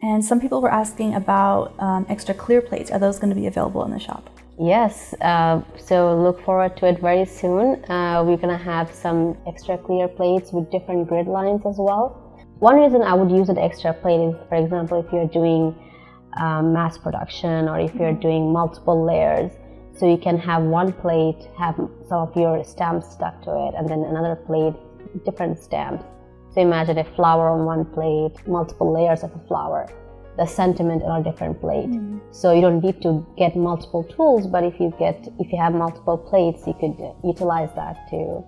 And some people were asking about extra clear plates. Are those going to be available in the shop? Yes, so look forward to it very soon. We're going to have some extra clear plates with different grid lines as well. One reason I would use an extra plate is, for example, if you're doing mass production or if you're doing multiple layers. So you can have one plate, have some of your stamps stuck to it, and then another plate, different stamps. So imagine a flower on one plate, multiple layers of a flower, the sentiment on a different plate. So you don't need to get multiple tools, but if you have multiple plates, you could utilize that to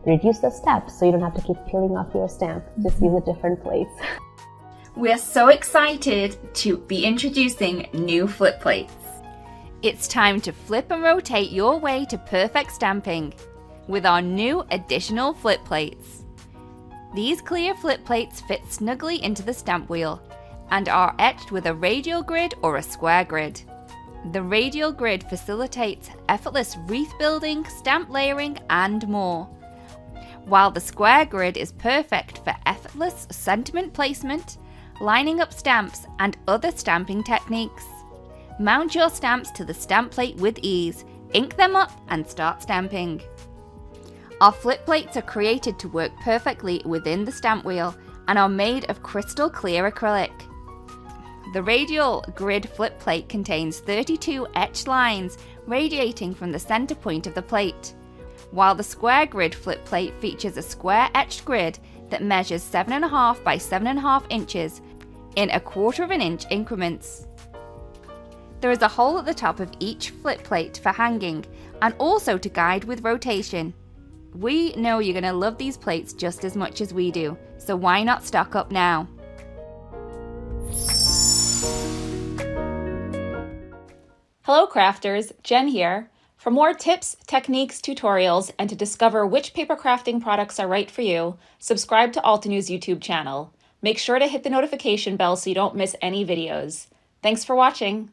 reduce the steps, so you don't have to keep peeling off your stamp. Just use a different plates. We're so excited to be introducing new flip plates. It's time to flip and rotate your way to perfect stamping with our new additional flip plates. These clear flip plates fit snugly into the stamp wheel and are etched with a radial grid or a square grid. The radial grid facilitates effortless wreath building, stamp layering, and more, while the square grid is perfect for effortless sentiment placement, lining up stamps, and other stamping techniques. Mount your stamps to the stamp plate with ease, ink them up, and start stamping. Our flip plates are created to work perfectly within the stamp wheel and are made of crystal clear acrylic. The radial grid flip plate contains 32 etched lines radiating from the center point of the plate, while the square grid flip plate features a square etched grid that measures 7.5 by 7.5 inches in 1/4 inch increments. There is a hole at the top of each flip plate for hanging and also to guide with rotation. We know you're going to love these plates just as much as we do, so why not stock up now? Hello crafters, Jen here. For more tips, techniques, tutorials, and to discover which paper crafting products are right for you, subscribe to Altenew's YouTube channel. Make sure to hit the notification bell so you don't miss any videos. Thanks for watching.